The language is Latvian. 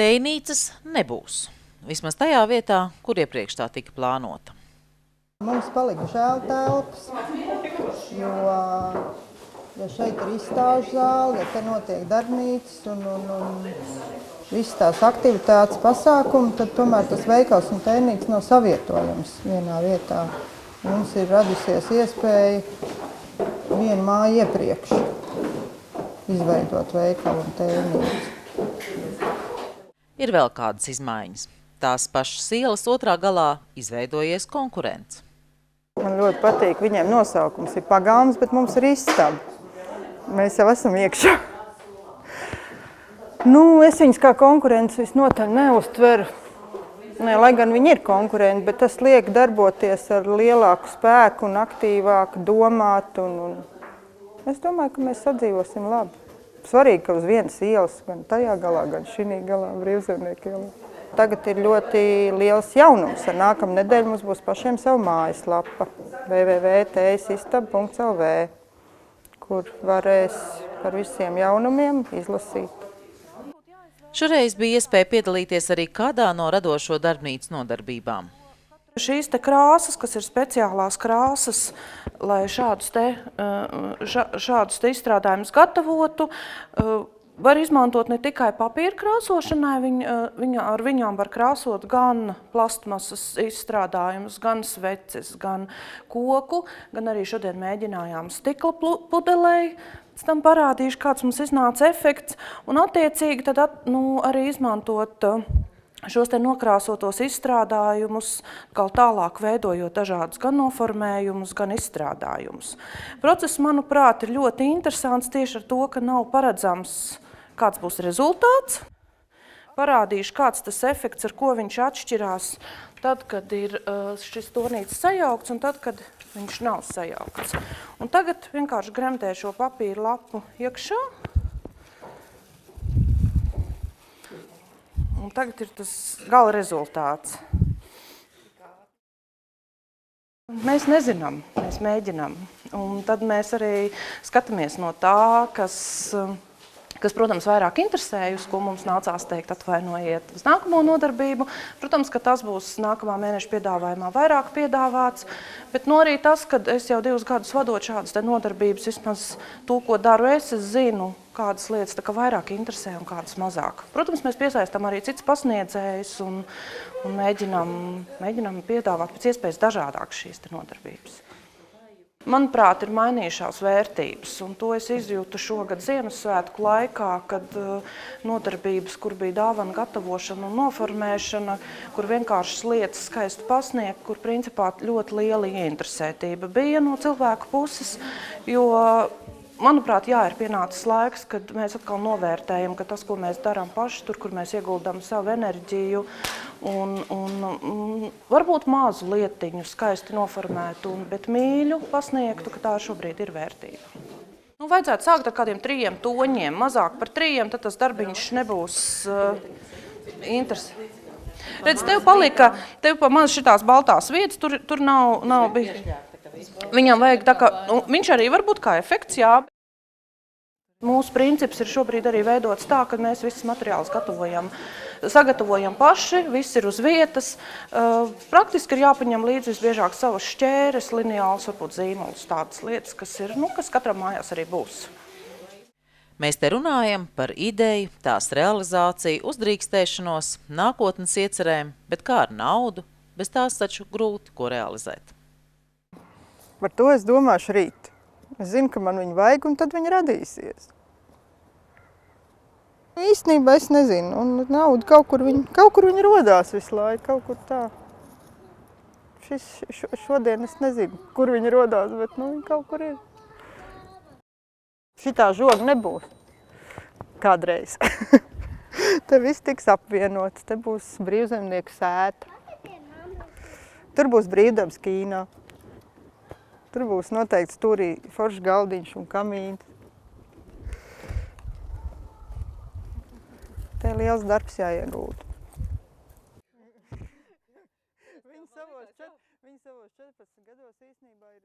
tejnīcas nebūs. Vismaz tajā vietā, kur iepriekš tā tika plānota. Mums palika žēl telpas, jo ja šeit ir izstāžu zāle, ja te notiek darbnīcas un visas tās aktivitātes pasākumi, tad tomēr tas veikals un tejnīca nav savietojams vienā vietā. Mums ir radusies iespēja vienu māju iepriekš izveidot veikalu un tejnīcu. Ir vēl kādas izmaiņas. Tās pašas ielas otrā galā izveidojies konkurents. Man ļoti patīk, viņiem nosaukums ir pagalms, bet mums ir istaba. Mēs jau esam iekšā. Es viņus kā konkurences visnotaļ neuztveru. Lai gan viņi ir konkurenti, bet tas liek darboties ar lielāku spēku un aktīvāk domāt. Es domāju, ka mēs sadzīvosim labi. Svarīgi, ka uz vienas ielas, gan tajā galā, gan šī galā, Brīvzemnieku ielā. Tagad ir ļoti liels jaunums. Ar nākamu nedēļu mums būs pašiem savu mājaslapa www.tejsistaba.lv, kur varēs par visiem jaunumiem izlasīt. Šoreiz bija iespēja piedalīties arī kādā no radošo darbnīcu nodarbībām. Šīs te krāsas, kas ir speciālās krāsas, lai šādus te izstrādājumus gatavotu, var izmantot ne tikai papīra krāsošanai, ar viņām var krāsot gan plastmasas izstrādājumus, gan sveces, gan koku, gan arī šodien mēģinājām stikla pudelei. Pēc tam parādīšu, kāds mums iznāca efekts, un attiecīgi tad arī izmantot šos te nokrāsotos izstrādājumus, kā tālāk veidojot dažādus gan noformējumus, gan izstrādājumus. Process, manuprāt, ir ļoti interesants tieši ar to, ka nav paredzams, kāds būs rezultāts. Parādīšu, kāds tas efekts, ar ko viņš atšķirās tad, kad ir šis tornītis sajaukts un tad, kad viņš nav sajaukts. Un tagad vienkārši gremdē šo papīra lapu iekšā. Un tagad ir tas gala rezultāts. Mēs nezinām, mēs mēģinām. Un tad mēs arī skatāmies no tā, kas, protams, vairāk interesējas, ko mums nācās teikt, atvainojiet uz nākamo nodarbību. Protams, ka tas būs nākamā mēneša piedāvājumā vairāk piedāvāts, bet arī tas, ka es jau 2 gadus vadot šādas nodarbības, vismaz to, ko daru es zinu, kādas lietas vairāk interesē un kādas mazāk. Protams, mēs piesaistām arī citas pasniedzējus un mēģinām piedāvāt pēc iespējas dažādāk šīs nodarbības. Manuprāt, ir mainījušās vērtības, un to es izjūtu šogad Ziemassvētku laikā, kad nodarbības, kur bija dāvana gatavošana un noformēšana, kur vienkāršas lietas skaisti pasniegt, kur principā ļoti liela ieinteresētība bija no cilvēku puses, jo, manuprāt, ir pienācis laiks, kad mēs atkal novērtējam, ka tas, ko mēs darām paši, tur, kur mēs ieguldām savu enerģiju, un varbūt mazu lietiņu skaisti noformētu, bet mīļu pasniegtu, ka tā šobrīd ir vērtība. Vajadzētu sākt ar kādiem 3 toņiem, mazāk par 3, tad tas darbiņš nebūs interesants. Redz, tev pa maz šitās baltās vietas, tur nav bijis. Viņam vajag tā kā, viņš arī var būt kā efekts, jā. Mūsu princips ir šobrīd arī veidots tā, ka mēs visus materiālus sagatavojam paši, viss ir uz vietas. Praktiski ir jāpaņem līdzi visbiežāk savas šķēres, lineāls, varbūt zīmols, tādas lietas, kas katram mājās arī būs. Mēs te runājam par ideju, tās realizāciju, uzdrīkstēšanos, nākotnes iecerēm, bet kā ar naudu, bez tās taču grūti ko realizēt. Par to es domāšu rīt. Es zinu, ka man viņa vajag, un tad viņa radīsies. Īstenībā es nezinu, un nauda kaut kur viņa rodās visu laiku, kaut kur tā. Šodien es nezinu, kur viņa rodās, bet viņa kaut kur ir. Šitā žoga nebūs kādreiz. Te viss tiks apvienots, te būs Brīvzemnieku sēta. Tur būs brīvdabas kīnā. Tur būs noteikti stūrī foršs galdiņš un kamīns. Te liels darbs jāiegūt. Viņi savos 14 gados īstenībā ir...